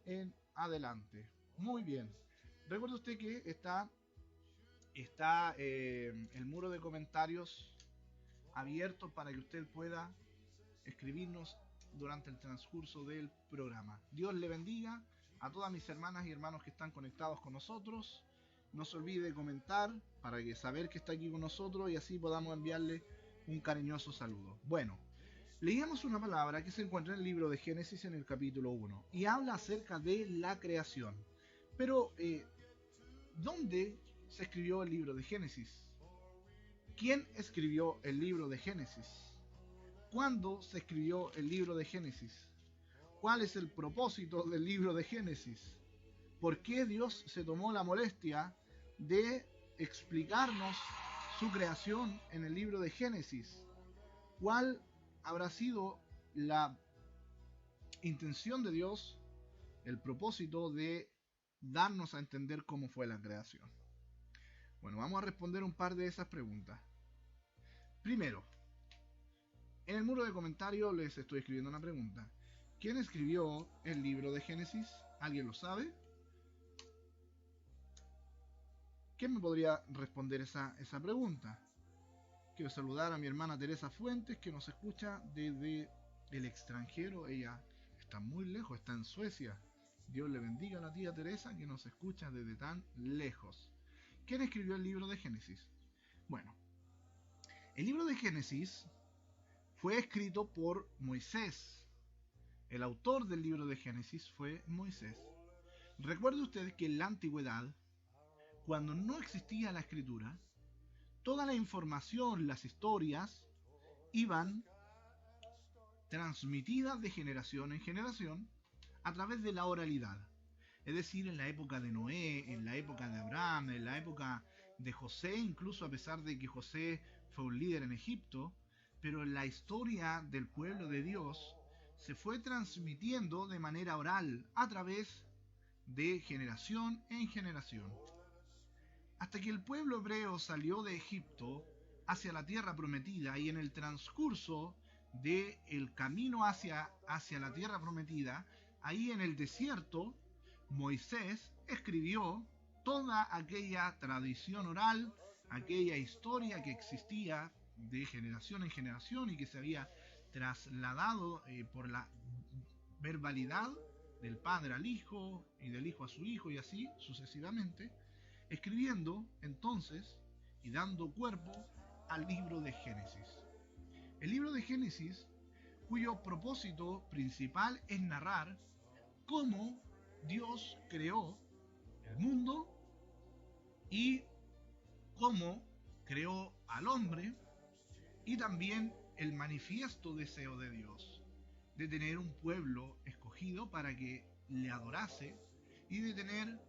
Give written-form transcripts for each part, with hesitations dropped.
en adelante. Muy bien. Recuerde usted que está el muro de comentarios abierto para que usted pueda escribirnos durante el transcurso del programa. Dios le bendiga a todas mis hermanas y hermanos que están conectados con nosotros. No se olvide de comentar para que saber que está aquí con nosotros y así podamos enviarle un cariñoso saludo. Bueno, leíamos una palabra que se encuentra en el libro de Génesis en el capítulo 1 y habla acerca de la creación. Pero, ¿dónde se escribió el libro de Génesis? ¿Quién escribió el libro de Génesis? ¿Cuándo se escribió el libro de Génesis? ¿Cuál es el propósito del libro de Génesis? ¿Por qué Dios se tomó la molestia de explicarnos su creación en el libro de Génesis? ¿Cuál habrá sido la intención de Dios, el propósito de darnos a entender cómo fue la creación? Bueno, vamos a responder un par de esas preguntas. Primero, en el muro de comentarios les estoy escribiendo una pregunta. ¿Quién escribió el libro de Génesis? ¿Alguien lo sabe? ¿Quién me podría responder esa pregunta? Quiero saludar a mi hermana Teresa Fuentes, que nos escucha desde el extranjero. Ella está muy lejos, está en Suecia. Dios le bendiga a la tía Teresa, que nos escucha desde tan lejos. ¿Quién escribió el libro de Génesis? Bueno, el libro de Génesis fue escrito por Moisés. El autor del libro de Génesis fue Moisés. Recuerde usted que en la antigüedad, cuando no existía la escritura, toda la información, las historias, iban transmitidas de generación en generación a través de la oralidad. Es decir, en la época de Noé, en la época de Abraham, en la época de José, incluso a pesar de que José fue un líder en Egipto, pero la historia del pueblo de Dios se fue transmitiendo de manera oral a través de generación en generación. Hasta que el pueblo hebreo salió de Egipto hacia la tierra prometida y en el transcurso del camino hacia la tierra prometida, ahí en el desierto, Moisés escribió toda aquella tradición oral, aquella historia que existía de generación en generación y que se había trasladado por la verbalidad del padre al hijo y del hijo a su hijo y así sucesivamente, escribiendo entonces y dando cuerpo al libro de Génesis. El libro de Génesis, cuyo propósito principal es narrar cómo Dios creó el mundo y cómo creó al hombre y también el manifiesto deseo de Dios de tener un pueblo escogido para que le adorase y de tener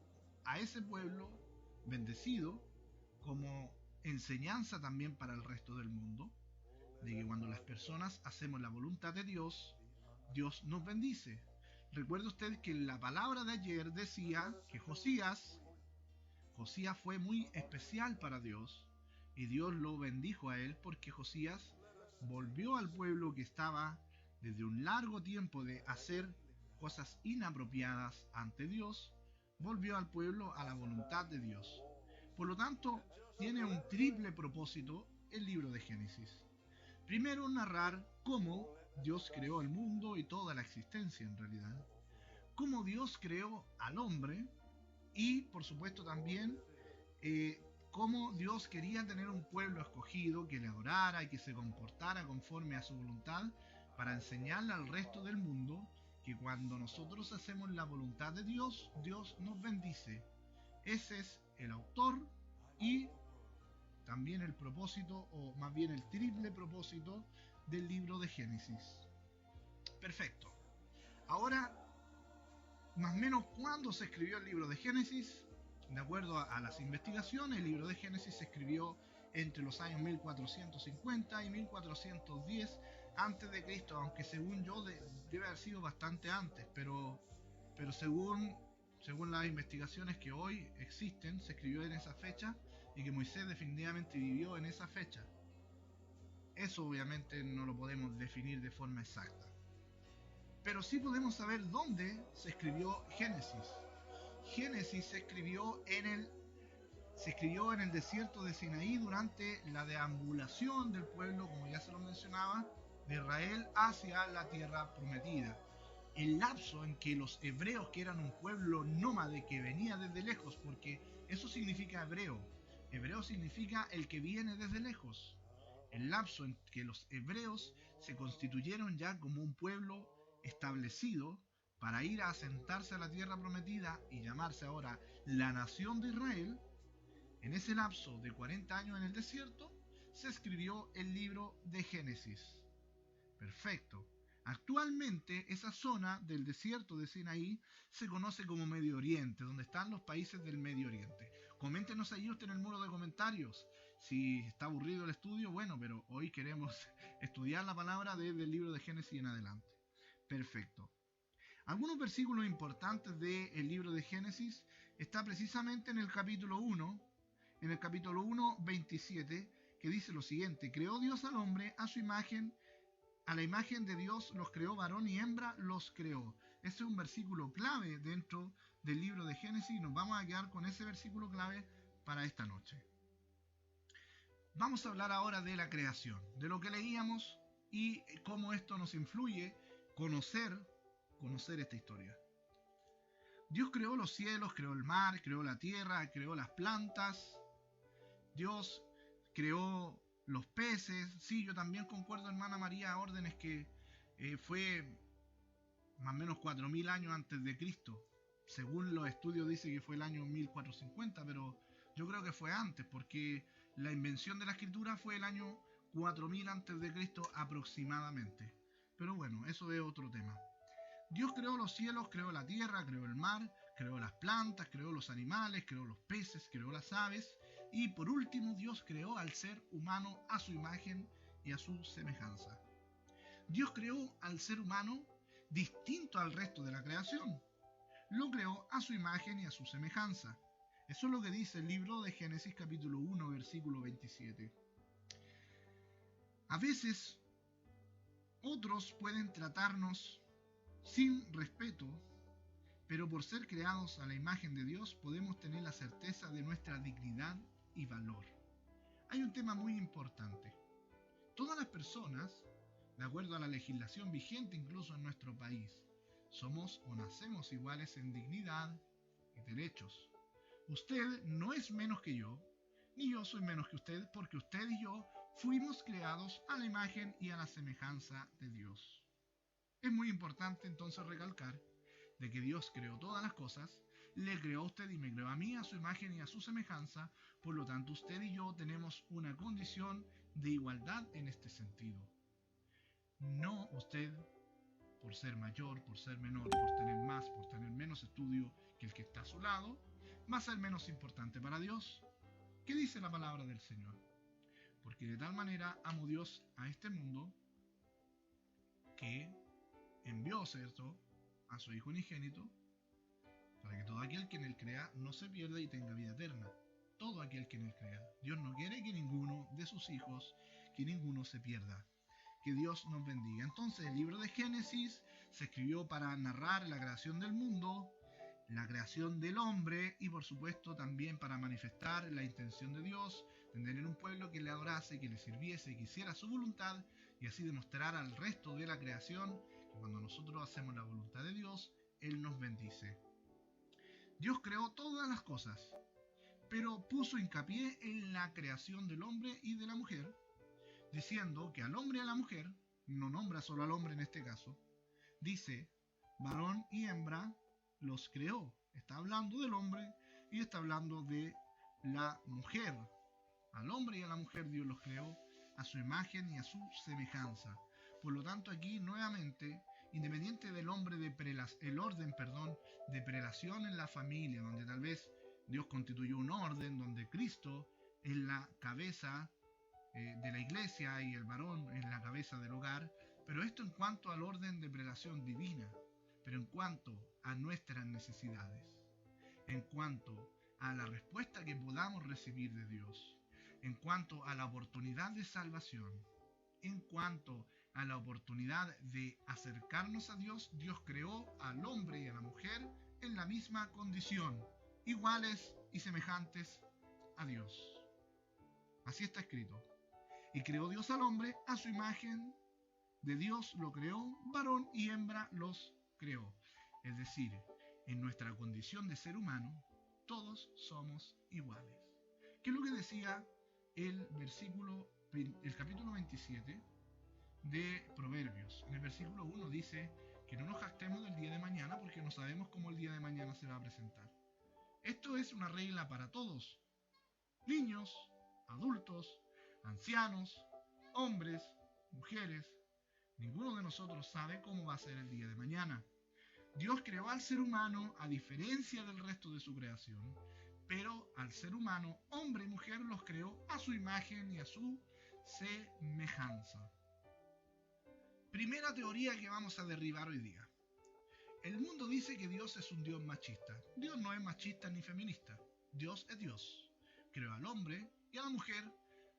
a ese pueblo bendecido como enseñanza también para el resto del mundo, de que cuando las personas hacemos la voluntad de Dios, Dios nos bendice. Recuerde usted que la palabra de ayer decía que Josías fue muy especial para Dios y Dios lo bendijo a él porque Josías volvió al pueblo que estaba desde un largo tiempo de hacer cosas inapropiadas ante Dios, volvió al pueblo a la voluntad de Dios. Por lo tanto, tiene un triple propósito el libro de Génesis. Primero, narrar cómo Dios creó el mundo y toda la existencia en realidad, cómo Dios creó al hombre y, por supuesto, también cómo Dios quería tener un pueblo escogido que le adorara y que se comportara conforme a su voluntad para enseñarle al resto del mundo que cuando nosotros hacemos la voluntad de Dios, Dios nos bendice. Ese es el autor y también el propósito, o más bien el triple propósito del libro de Génesis. Perfecto. Ahora, más o menos, ¿cuándo se escribió el libro de Génesis? De acuerdo a las investigaciones, el libro de Génesis se escribió entre los años 1450 y 1410 antes de Cristo, aunque según yo debe haber sido bastante antes, pero según las investigaciones que hoy existen, se escribió en esa fecha y que Moisés definitivamente vivió en esa fecha. Eso obviamente no lo podemos definir de forma exacta. Pero sí podemos saber dónde se escribió Génesis. Génesis se escribió en el desierto de Sinaí durante la deambulación del pueblo, como ya se lo mencionaba, de Israel hacia la tierra prometida. El lapso en que los hebreos, que eran un pueblo nómade que venía desde lejos, porque eso significa hebreo. Hebreo significa el que viene desde lejos. El lapso en que los hebreos se constituyeron ya como un pueblo establecido para ir a asentarse a la tierra prometida y llamarse ahora la nación de Israel. En ese lapso de 40 años en el desierto, se escribió el libro de Génesis. Perfecto. Actualmente esa zona del desierto de Sinaí se conoce como Medio Oriente, donde están los países del Medio Oriente. Coméntenos ahí usted en el muro de comentarios. Si está aburrido el estudio, bueno, pero hoy queremos estudiar la palabra desde el libro de Génesis en adelante. Perfecto. Algunos versículos importantes del libro de Génesis está precisamente en el capítulo 1, en el capítulo 1, 27, que dice lo siguiente: creó Dios al hombre a su imagen, a la imagen de Dios los creó, varón y hembra los creó. Ese es un versículo clave dentro del libro de Génesis y nos vamos a quedar con ese versículo clave para esta noche. Vamos a hablar ahora de la creación, de lo que leíamos y cómo esto nos influye conocer esta historia. Dios creó los cielos, creó el mar, creó la tierra, creó las plantas. Dios creó los peces. Sí, yo también concuerdo, hermana María Órdenes, que fue más o menos 4000 años antes de Cristo. Según los estudios dice que fue el año 1450, pero yo creo que fue antes, porque la invención de la escritura fue el año 4000 antes de Cristo aproximadamente. Pero bueno, eso es otro tema. Dios creó los cielos, creó la tierra, creó el mar, creó las plantas, creó los animales, creó los peces, creó las aves. Y por último, Dios creó al ser humano a su imagen y a su semejanza. Dios creó al ser humano distinto al resto de la creación. Lo creó a su imagen y a su semejanza. Eso es lo que dice el libro de Génesis capítulo 1, versículo 27. A veces, otros pueden tratarnos sin respeto, pero por ser creados a la imagen de Dios podemos tener la certeza de nuestra dignidad y valor. Hay un tema muy importante. Todas las personas, de acuerdo a la legislación vigente incluso en nuestro país, somos o nacemos iguales en dignidad y derechos. Usted no es menos que yo, ni yo soy menos que usted, porque usted y yo fuimos creados a la imagen y a la semejanza de Dios. Es muy importante entonces recalcar de que Dios creó todas las cosas, le creó a usted y me creó a mí a su imagen y a su semejanza, por lo tanto usted y yo tenemos una condición de igualdad en este sentido. No usted, por ser mayor, por ser menor, por tener más, por tener menos estudio que el que está a su lado, va a ser menos importante para Dios. ¿Qué dice la palabra del Señor? Porque de tal manera amó Dios a este mundo que envió, ¿cierto?, a su Hijo unigénito, para que todo aquel que en él crea no se pierda y tenga vida eterna. Todo aquel que en él crea. Dios no quiere que ninguno de sus hijos, que ninguno se pierda. Que Dios nos bendiga. Entonces el libro de Génesis se escribió para narrar la creación del mundo, la creación del hombre y por supuesto también para manifestar la intención de Dios de tener un pueblo que le adorase, que le sirviese, que hiciera su voluntad y así demostrar al resto de la creación que cuando nosotros hacemos la voluntad de Dios, Él nos bendice. Dios creó todas las cosas, pero puso hincapié en la creación del hombre y de la mujer, diciendo que al hombre y a la mujer, no nombra solo al hombre en este caso, dice varón y hembra los creó. Está hablando del hombre y está hablando de la mujer. Al hombre y a la mujer Dios los creó a su imagen y a su semejanza. Por lo tanto, aquí nuevamente, independiente del hombre el orden de prelación en la familia, donde tal vez Dios constituyó un orden donde Cristo es la cabeza de la iglesia y el varón es la cabeza del hogar, pero esto en cuanto al orden de prelación divina, pero en cuanto a nuestras necesidades, en cuanto a la respuesta que podamos recibir de Dios, en cuanto a la oportunidad de salvación, en cuanto a la oportunidad de acercarnos a Dios, Dios creó al hombre y a la mujer en la misma condición, iguales y semejantes a Dios. Así está escrito. Y creó Dios al hombre a su imagen, de Dios lo creó, varón y hembra los creó. Es decir, en nuestra condición de ser humano, todos somos iguales. ¿Qué es lo que decía el capítulo 27 de Proverbios? En el versículo 1 dice que no nos jactemos del día de mañana porque no sabemos cómo el día de mañana se va a presentar. Esto es una regla para todos, niños, adultos, ancianos, hombres, mujeres. Ninguno de nosotros sabe cómo va a ser el día de mañana. Dios creó al ser humano a diferencia del resto de su creación, pero al ser humano, hombre y mujer, los creó a su imagen y a su semejanza. Primera teoría que vamos a derribar hoy día. El mundo dice que Dios es un Dios machista. Dios no es machista ni feminista. Dios es Dios. Creó al hombre y a la mujer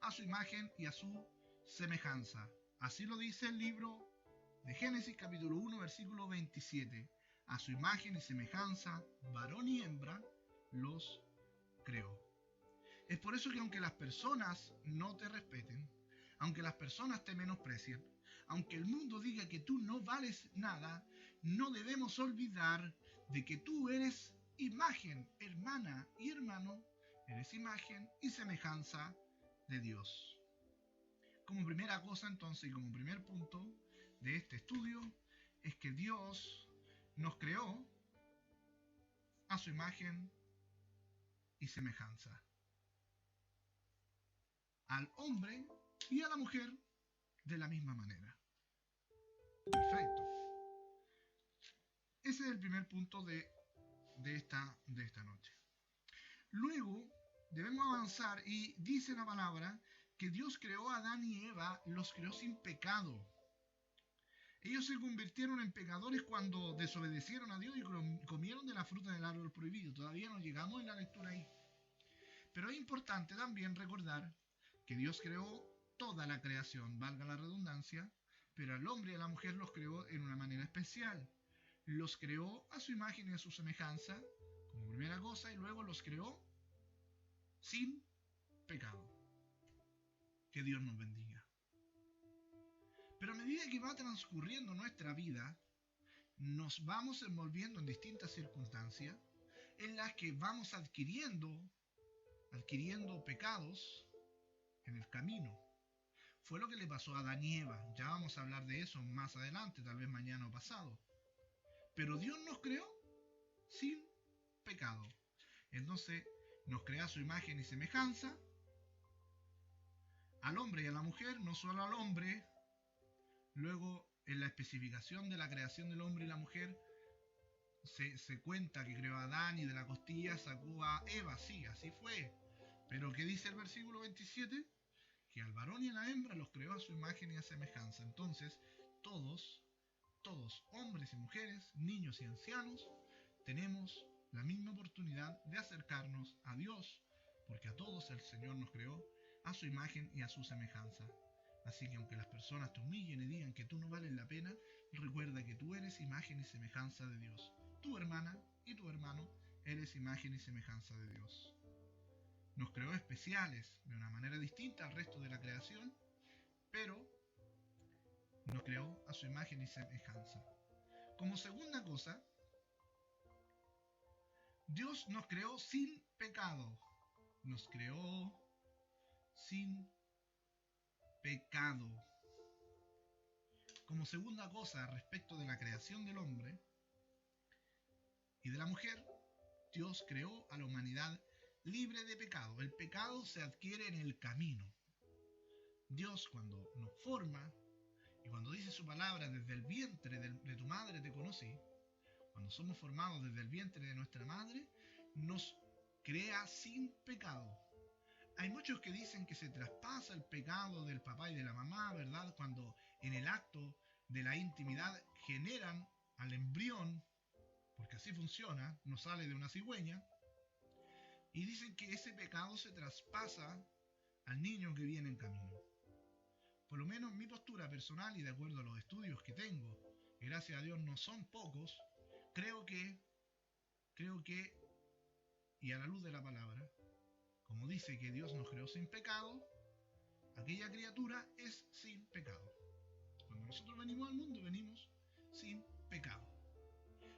a su imagen y a su semejanza. Así lo dice el libro de Génesis capítulo 1 versículo 27. A su imagen y semejanza, varón y hembra, los creó. Es por eso que aunque las personas no te respeten, aunque las personas te menosprecien, aunque el mundo diga que tú no vales nada, no debemos olvidar de que tú eres imagen, hermana y hermano, eres imagen y semejanza de Dios. Como primera cosa entonces y como primer punto de este estudio es que Dios nos creó a su imagen y semejanza. Al hombre y a la mujer de la misma manera. Perfecto. Ese es el primer punto de esta noche. Luego debemos avanzar y dice la palabra que Dios creó a Adán y Eva, los creó sin pecado. Ellos se convirtieron en pecadores cuando desobedecieron a Dios y comieron de la fruta del árbol prohibido. Todavía no llegamos en la lectura ahí. Pero es importante también recordar que Dios creó toda la creación, valga la redundancia, pero al hombre y a la mujer los creó en una manera especial. Los creó a su imagen y a su semejanza, como primera cosa, y luego los creó sin pecado. Que Dios nos bendiga. Pero a medida que va transcurriendo nuestra vida, nos vamos envolviendo en distintas circunstancias en las que vamos adquiriendo pecados en el camino. Fue lo que le pasó a Adán y Eva. Ya vamos a hablar de eso más adelante, tal vez mañana o pasado. Pero Dios nos creó sin pecado. Entonces nos crea a su imagen y semejanza, al hombre y a la mujer, no solo al hombre. Luego, en la especificación de la creación del hombre y la mujer, se cuenta que creó a Adán y de la costilla sacó a Eva. Sí, así fue. Pero ¿qué dice el versículo 27? Que al varón y a la hembra los creó a su imagen y a semejanza. Entonces, todos, hombres y mujeres, niños y ancianos, tenemos la misma oportunidad de acercarnos a Dios, porque a todos el Señor nos creó a su imagen y a su semejanza. Así que aunque las personas te humillen y digan que tú no vales la pena, recuerda que tú eres imagen y semejanza de Dios. Tu hermana y tu hermano eres imagen y semejanza de Dios. Nos creó especiales de una manera distinta al resto de la creación, pero nos creó a su imagen y semejanza. Como segunda cosa, Dios nos creó sin pecado. Nos creó sin pecado. Como segunda cosa respecto de la creación del hombre y de la mujer, Dios creó a la humanidad libre de pecado. El pecado se adquiere en el camino. Dios, cuando nos forma y cuando dice su palabra, desde el vientre de tu madre te conocí, cuando somos formados desde el vientre de nuestra madre, nos crea sin pecado. Hay muchos que dicen que se traspasa el pecado del papá y de la mamá, ¿verdad? Cuando en el acto de la intimidad generan al embrión, porque así funciona, no sale de una cigüeña, y dicen que ese pecado se traspasa al niño que viene en camino. por lo menos mi postura personal y de acuerdo a los estudios que tengo, que gracias a Dios no son pocos, creo que, y a la luz de la palabra, como dice que Dios nos creó sin pecado, aquella criatura es sin pecado. Cuando nosotros venimos al mundo, venimos sin pecado.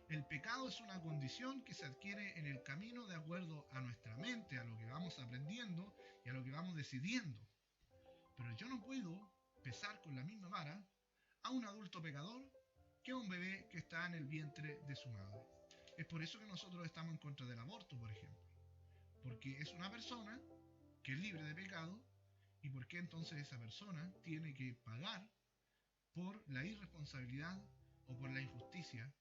El pecado es una condición que se adquiere en el camino de acuerdo a nuestra mente, a lo que vamos aprendiendo y a lo que vamos decidiendo. Pero yo no puedo pesar con la misma vara a un adulto pecador que a un bebé que está en el vientre de su madre. Es por eso que nosotros estamos en contra del aborto, por ejemplo. Porque es una persona que es libre de pecado y porque entonces esa persona tiene que pagar por la irresponsabilidad o por la injusticia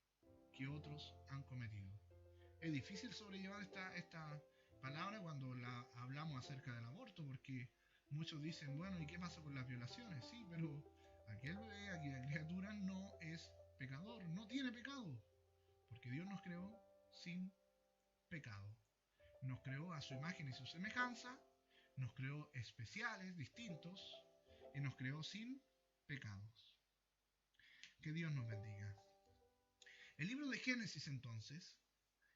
que otros han cometido. Es difícil sobrellevar esta palabra cuando la hablamos acerca del aborto, porque muchos dicen, bueno, ¿y qué pasa con las violaciones? Sí, pero aquel bebé, aquella criatura no es pecador, no tiene pecado, porque Dios nos creó sin pecado. Nos creó a su imagen y su semejanza, nos creó especiales, distintos, y nos creó sin pecados. Que Dios nos bendiga. El libro de Génesis, entonces,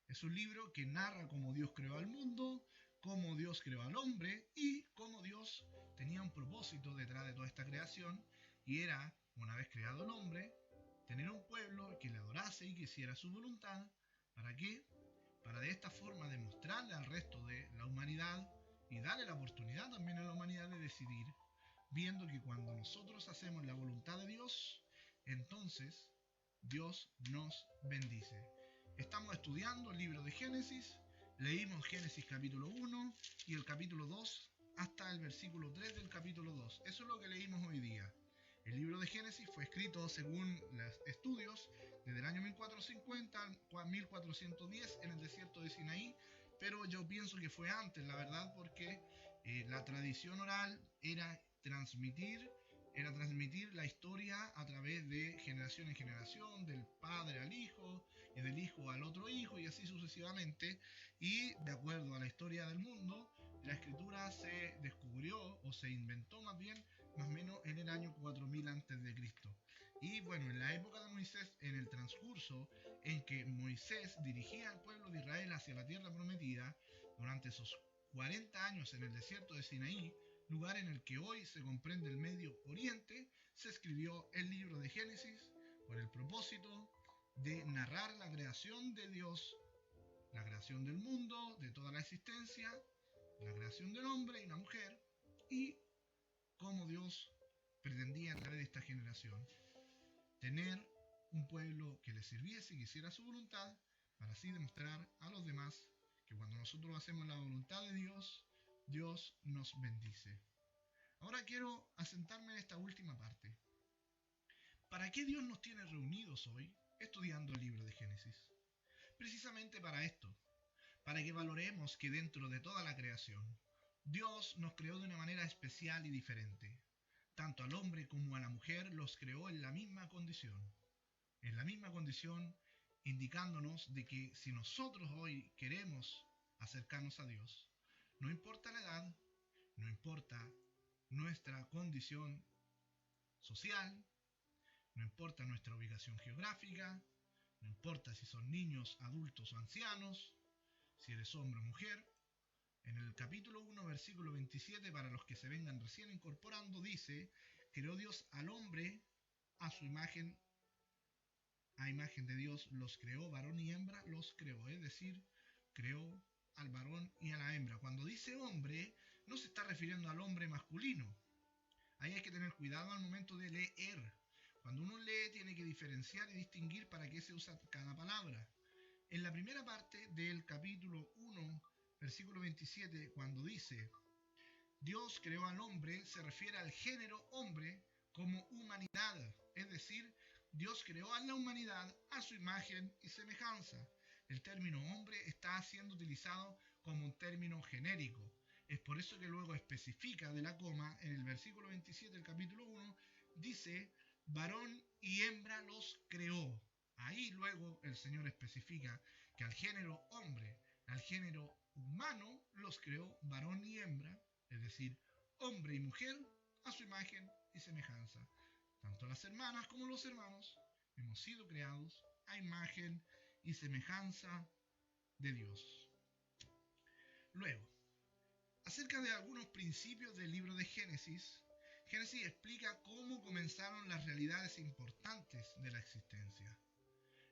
es un libro que narra cómo Dios creó al mundo, cómo Dios creó al hombre y cómo Dios tenía un propósito detrás de toda esta creación, y era, una vez creado el hombre, tener un pueblo que le adorase y que hiciera su voluntad. ¿Para qué? Para de esta forma demostrarle al resto de la humanidad y darle la oportunidad también a la humanidad de decidir, viendo que cuando nosotros hacemos la voluntad de Dios, entonces Dios nos bendice. Estamos estudiando el libro de Génesis, leímos Génesis capítulo 1 y el capítulo 2 hasta el versículo 3 del capítulo 2. Eso es lo que leímos hoy día. El libro de Génesis fue escrito, según los estudios, desde el año 1450 a 1410 en el desierto de Sinaí, pero yo pienso que fue antes, la verdad, porque la tradición oral era transmitir la historia a través de generación en generación, del padre al hijo y del hijo al otro hijo y así sucesivamente. Y de acuerdo a la historia del mundo, la escritura se descubrió o se inventó más o menos en el año 4000 antes de Cristo. Y bueno, en la época de Moisés, en el transcurso en que Moisés dirigía al pueblo de Israel hacia la tierra prometida, durante esos 40 años en el desierto de Sinaí, lugar en el que hoy se comprende el Medio Oriente, se escribió el libro de Génesis con el propósito de narrar la creación de Dios, la creación del mundo, de toda la existencia, la creación del hombre y la mujer, y cómo Dios pretendía a través de esta generación tener un pueblo que le sirviese y que hiciera su voluntad, para así demostrar a los demás que cuando nosotros hacemos la voluntad de Dios, Dios nos bendice. Ahora quiero asentarme en esta última parte. ¿Para qué Dios nos tiene reunidos hoy estudiando el libro de Génesis? Precisamente para esto, para que valoremos que dentro de toda la creación, Dios nos creó de una manera especial y diferente. Tanto al hombre como a la mujer los creó en la misma condición. En la misma condición, indicándonos de que si nosotros hoy queremos acercarnos a Dios, no importa la edad, no importa nuestra condición social, no importa nuestra ubicación geográfica, no importa si son niños, adultos o ancianos, si eres hombre o mujer. En el capítulo 1, versículo 27, para los que se vengan recién incorporando, dice: creó Dios al hombre a su imagen, a imagen de Dios los creó, varón y hembra los creó, es decir, creó al varón y a la hembra. Cuando dice hombre, no se está refiriendo al hombre masculino. Ahí hay que tener cuidado al momento de leer. Cuando uno lee tiene que diferenciar y distinguir para qué se usa cada palabra. En la primera parte del capítulo 1, versículo 27, cuando dice Dios creó al hombre, se refiere al género hombre como humanidad. Es decir, Dios creó a la humanidad a su imagen y semejanza. El término hombre está siendo utilizado como un término genérico. Es por eso que luego especifica de la coma en el versículo 27 del capítulo 1, dice, varón y hembra los creó. Ahí luego el Señor especifica que al género hombre, al género humano, los creó varón y hembra, es decir, hombre y mujer, a su imagen y semejanza. Tanto las hermanas como los hermanos hemos sido creados a imagen y semejanza de Dios. Luego, acerca de algunos principios del libro de Génesis, Génesis explica cómo comenzaron las realidades importantes de la existencia.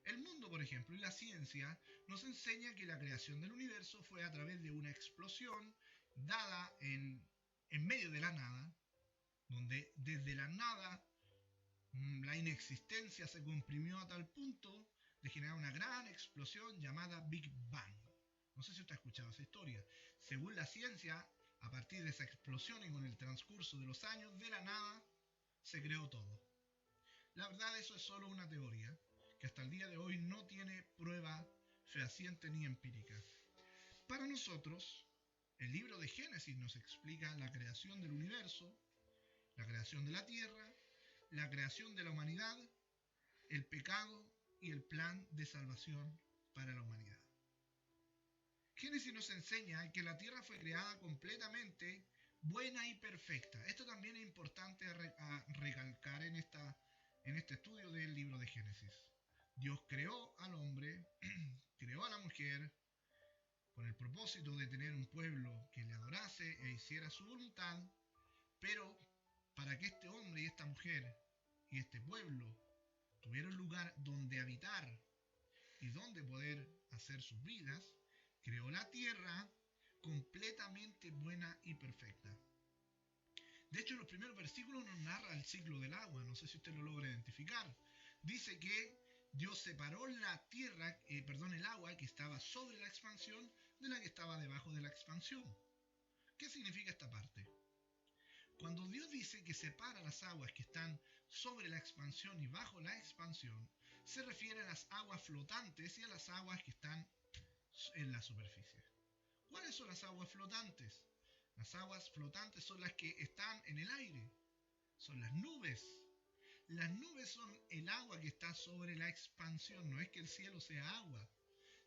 El mundo, por ejemplo, y la ciencia nos enseña que la creación del universo fue a través de una explosión dada en medio de la nada, donde desde la nada la inexistencia se comprimió a tal punto de generar una gran explosión llamada Big Bang. No sé si usted ha escuchado esa historia. Según la ciencia, a partir de esa explosión y con el transcurso de los años, de la nada se creó todo. La verdad, eso es solo una teoría que hasta el día de hoy no tiene prueba fehaciente ni empírica. Para nosotros, el libro de Génesis nos explica la creación del universo, la creación de la tierra, la creación de la humanidad, el pecado y el plan de salvación para la humanidad. Génesis nos enseña que la tierra fue creada completamente buena y perfecta. Esto también es importante a recalcar en este estudio del libro de Génesis. Dios creó al hombre, creó a la mujer, con el propósito de tener un pueblo que le adorase e hiciera su voluntad, pero para que este hombre y esta mujer y este pueblo tuvieran un lugar donde habitar y donde poder hacer sus vidas, creó la tierra completamente buena y perfecta. De hecho, en los primeros versículos nos narra el ciclo del agua, no sé si usted lo logra identificar. Dice que Dios separó la tierra, el agua que estaba sobre la expansión de la que estaba debajo de la expansión. ¿Qué significa esta parte? Cuando Dios dice que separa las aguas que están sobre la expansión y bajo la expansión, se refiere a las aguas flotantes y a las aguas que están en la superficie. ¿Cuáles son las aguas flotantes? Las aguas flotantes son las que están en el aire, son las nubes. Las nubes son el agua que está sobre la expansión, no es que el cielo sea agua,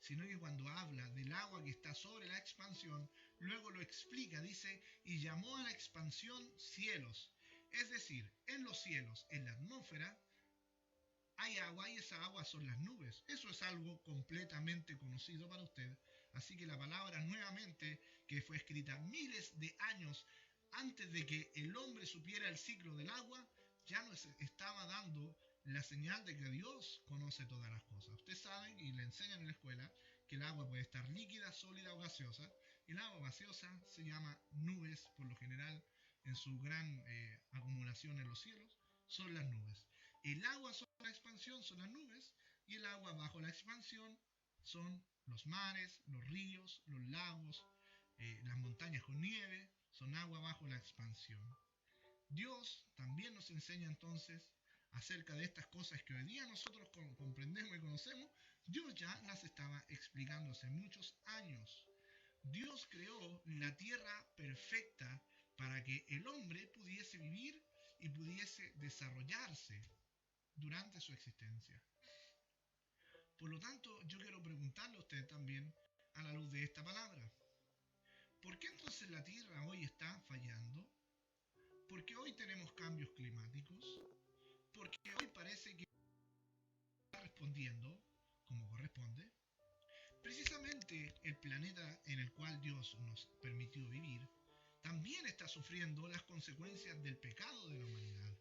sino que cuando habla del agua que está sobre la expansión, luego lo explica, dice, y llamó a la expansión cielos. Es decir, en los cielos, en la atmósfera, hay agua y esa agua son las nubes. Eso es algo completamente conocido para usted. Así que la palabra nuevamente, que fue escrita miles de años antes de que el hombre supiera el ciclo del agua, ya nos estaba dando la señal de que Dios conoce todas las cosas. Usted sabe y le enseñan en la escuela que el agua puede estar líquida, sólida o gaseosa. Y el agua gaseosa se llama nubes, por lo general, en su gran acumulación en los cielos, son las nubes. El agua sobre la expansión son las nubes y el agua bajo la expansión son los mares, los ríos, los lagos, las montañas con nieve, son agua bajo la expansión. Dios también nos enseña entonces acerca de estas cosas que hoy día nosotros comprendemos y conocemos. Dios ya las estaba explicando hace muchos años. Dios creó la tierra perfecta para que el hombre pudiese vivir y pudiese desarrollarse durante su existencia. Por lo tanto, yo quiero preguntarle a usted también, a la luz de esta palabra, ¿por qué entonces la Tierra hoy está fallando? ¿Por qué hoy tenemos cambios climáticos? ¿Por qué hoy parece que está respondiendo como corresponde? Precisamente el planeta en el cual Dios nos permitió vivir también está sufriendo las consecuencias del pecado de la humanidad.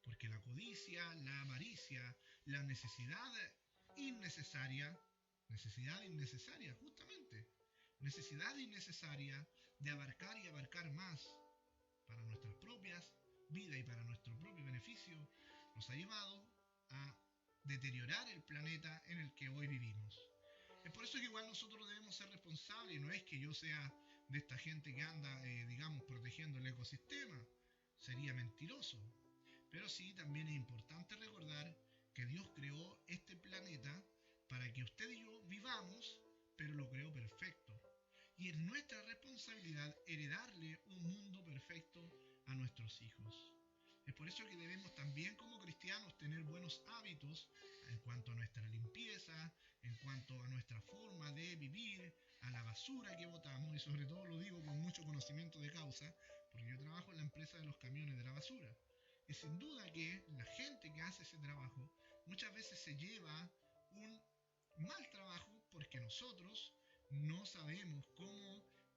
Porque la codicia, la avaricia, la necesidad innecesaria, justamente, necesidad innecesaria de abarcar y abarcar más para nuestras propias vidas y para nuestro propio beneficio, nos ha llevado a deteriorar el planeta en el que hoy vivimos. Es por eso que igual nosotros debemos ser responsables, y no es que yo sea de esta gente que anda, protegiendo el ecosistema, sería mentiroso. Pero sí, también es importante recordar que Dios creó este planeta para que usted y yo vivamos, pero lo creó perfecto. Y es nuestra responsabilidad heredarle un mundo perfecto a nuestros hijos. Es por eso que debemos también como cristianos tener buenos hábitos en cuanto a nuestra limpieza, en cuanto a nuestra forma de vivir, a la basura que botamos, y sobre todo lo digo con mucho conocimiento de causa, porque yo trabajo en la empresa de los camiones de la basura. Y sin duda que la gente que hace ese trabajo muchas veces se lleva un mal trabajo porque nosotros no sabemos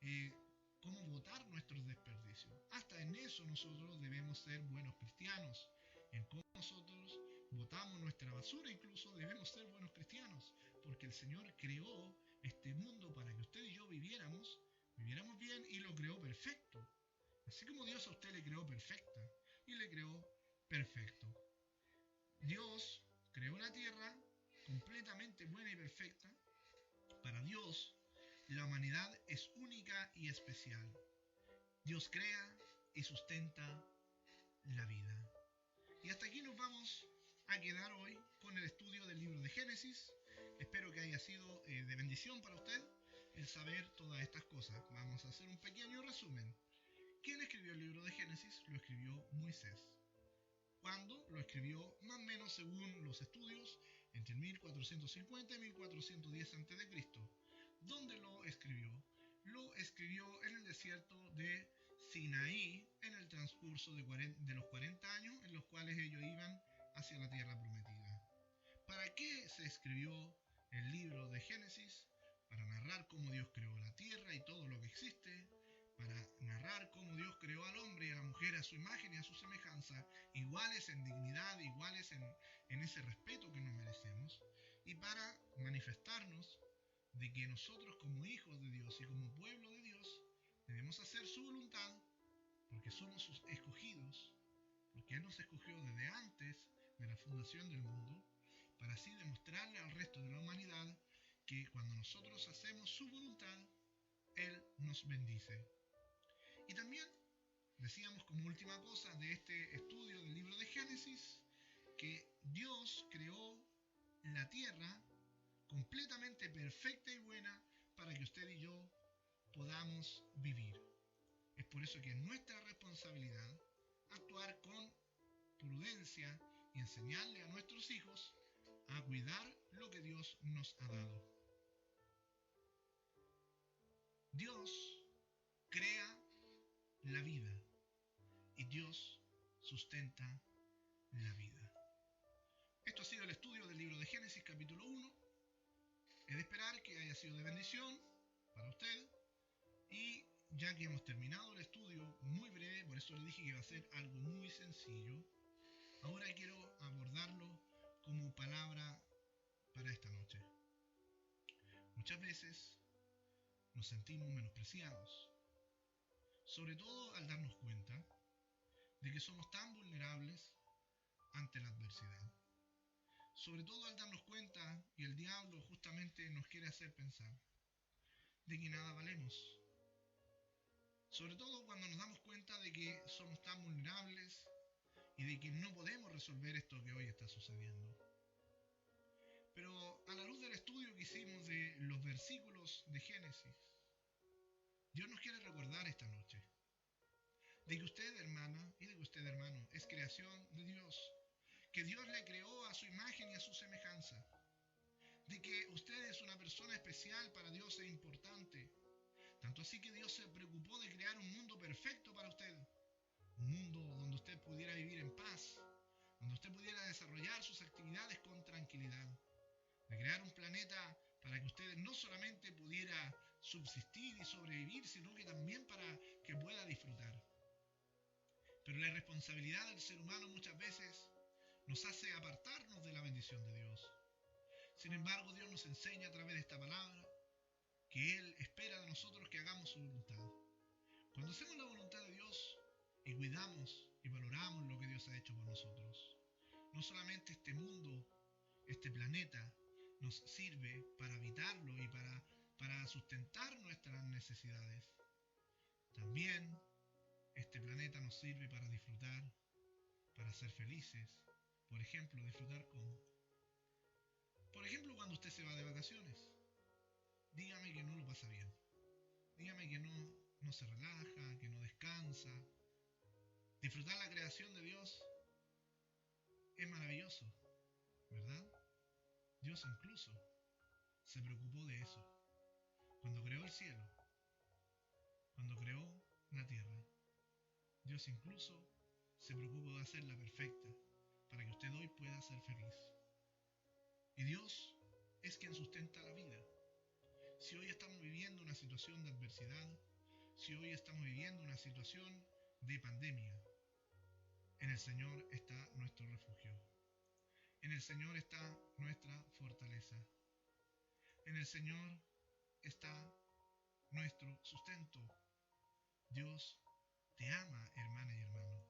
eh, cómo botar nuestros desperdicios. Hasta en eso nosotros debemos ser buenos cristianos. En cómo nosotros botamos nuestra basura incluso debemos ser buenos cristianos. Porque el Señor creó este mundo para que usted y yo viviéramos bien y lo creó perfecto. Así como Dios a usted le creó perfecta y le creó perfecto. Dios creó la tierra completamente buena y perfecta. Para Dios, la humanidad es única y especial. Dios crea y sustenta la vida. Y hasta aquí nos vamos a quedar hoy con el estudio del libro de Génesis. Espero que haya sido de bendición para usted el saber todas estas cosas. Vamos a hacer un pequeño resumen. ¿Quién escribió el libro de Génesis? Lo escribió Moisés. ¿Cuándo? Lo escribió más o menos según los estudios entre 1450 y 1410 a.C. ¿Dónde lo escribió? Lo escribió en el desierto de Sinaí en el transcurso de los 40 años en los cuales ellos iban hacia la tierra prometida. ¿Para qué se escribió el libro de Génesis? Para narrar cómo Dios creó la tierra y todo lo que existe, para narrar cómo Dios creó al hombre y a la mujer a su imagen y a su semejanza, iguales en dignidad, iguales en ese respeto que nos merecemos, y para manifestarnos de que nosotros como hijos de Dios y como pueblo de Dios debemos hacer su voluntad porque somos sus escogidos, porque Él nos escogió desde antes de la fundación del mundo, para así demostrarle al resto de la humanidad que cuando nosotros hacemos su voluntad, Él nos bendice. Y también decíamos como última cosa de este estudio del libro de Génesis, que Dios creó la tierra completamente perfecta y buena para que usted y yo podamos vivir. Es por eso que es nuestra responsabilidad actuar con prudencia y enseñarle a nuestros hijos a cuidar lo que Dios nos ha dado. Dios crea la vida y Dios sustenta la vida. Esto ha sido el estudio del libro de Génesis capítulo 1. Es de esperar que haya sido de bendición para usted y ya que hemos terminado el estudio muy breve, por eso le dije que iba a ser algo muy sencillo, ahora quiero abordarlo como palabra para esta noche. Muchas veces nos sentimos menospreciados, sobre todo al darnos cuenta de que somos tan vulnerables ante la adversidad. Sobre todo al darnos cuenta, y el diablo justamente nos quiere hacer pensar, de que nada valemos. Sobre todo cuando nos damos cuenta de que somos tan vulnerables y de que no podemos resolver esto que hoy está sucediendo. Pero a la luz del estudio que hicimos de los versículos de Génesis, Dios nos quiere recordar esta noche de que usted, hermana, y de que usted, hermano, es creación de Dios, que Dios le creó a su imagen y a su semejanza, de que usted es una persona especial para Dios e importante, tanto así que Dios se preocupó de crear un mundo perfecto para usted, un mundo donde usted pudiera vivir en paz, donde usted pudiera desarrollar sus actividades con tranquilidad, de crear un planeta para que usted no solamente pudiera subsistir y sobrevivir, sino que también para que pueda disfrutar. Pero la irresponsabilidad del ser humano muchas veces nos hace apartarnos de la bendición de Dios. Sin embargo, Dios nos enseña a través de esta palabra que Él espera de nosotros que hagamos su voluntad. Cuando hacemos la voluntad de Dios y cuidamos y valoramos lo que Dios ha hecho por nosotros, no solamente este mundo, este planeta, nos sirve para habitarlo y para sustentar nuestras necesidades. También este planeta nos sirve para disfrutar, para ser felices. Por ejemplo, disfrutar cómo. Por ejemplo, cuando usted se va de vacaciones, dígame que no lo pasa bien. Dígame que no se relaja, que no descansa. Disfrutar la creación de Dios es maravilloso, ¿verdad? Dios incluso se preocupó de eso. Cuando creó el cielo, cuando creó la tierra, Dios incluso se preocupó de hacerla perfecta para que usted hoy pueda ser feliz. Y Dios es quien sustenta la vida. Si hoy estamos viviendo una situación de adversidad, si hoy estamos viviendo una situación de pandemia, en el Señor está nuestro refugio. En el Señor está nuestra fortaleza. En el Señor está nuestro sustento. Dios te ama, hermana y hermano.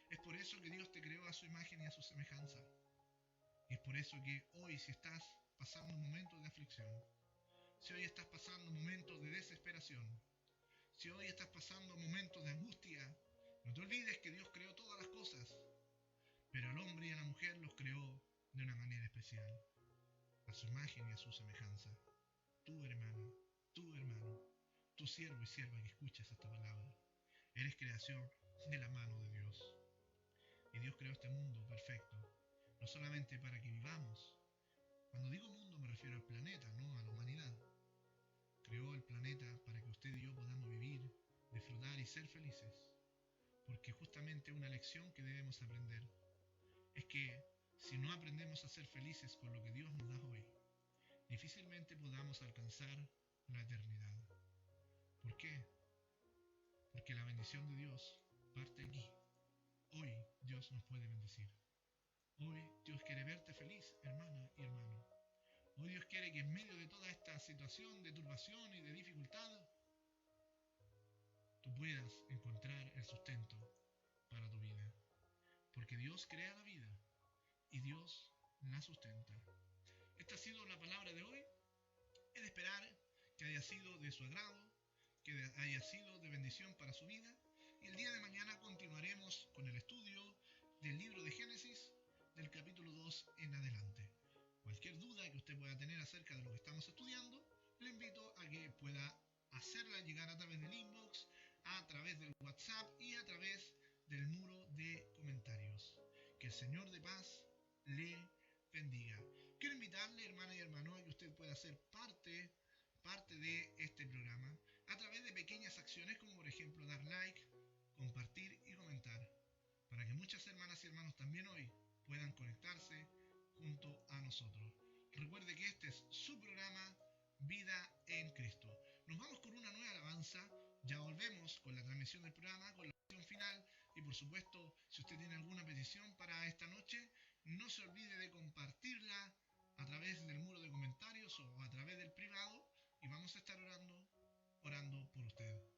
Es por eso que Dios te creó a su imagen y a su semejanza. Y es por eso que hoy, si estás pasando momentos de aflicción, si hoy estás pasando momentos de desesperación, si hoy estás pasando momentos de angustia, no te olvides que Dios creó todas las cosas, pero al hombre y a la mujer los creó de una manera especial, a su imagen y a su semejanza. Tú, hermana, tú, hermano, tu siervo y sierva que escuchas esta palabra, eres creación de la mano de Dios. Y Dios creó este mundo perfecto, no solamente para que vivamos. Cuando digo mundo me refiero al planeta, no a la humanidad. Creó el planeta para que usted y yo podamos vivir, disfrutar y ser felices. Porque justamente una lección que debemos aprender es que si no aprendemos a ser felices con lo que Dios nos da hoy, difícilmente podamos alcanzar la eternidad. ¿Por qué? Porque la bendición de Dios parte aquí. Hoy Dios nos puede bendecir. Hoy Dios quiere verte feliz, hermana y hermano. Hoy Dios quiere que en medio de toda esta situación de turbación y de dificultad, tú puedas encontrar el sustento para tu vida. Porque Dios crea la vida y Dios la sustenta. Esta ha sido la palabra de hoy. Es de esperar que haya sido de su agrado, que haya sido de bendición para su vida. Y el día de mañana continuaremos con el estudio del libro de Génesis, del capítulo 2 en adelante. Cualquier duda que usted pueda tener acerca de lo que estamos estudiando, le invito a que pueda hacerla llegar a través del inbox, a través del WhatsApp y a través del muro de comentarios. Que el Señor de paz le bendiga. Quiero invitarle, hermana y hermano, a que usted pueda ser parte de este programa a través de pequeñas acciones como por ejemplo dar like, compartir y comentar, para que muchas hermanas y hermanos también hoy puedan conectarse junto a nosotros. Recuerde que este es su programa Vida en Cristo. Nos vamos con una nueva alabanza, ya volvemos con la transmisión del programa, con la oración final y por supuesto, si usted tiene alguna petición para esta noche, no se olvide de compartirla a través del muro de comentarios o a través del privado y vamos a estar orando por usted.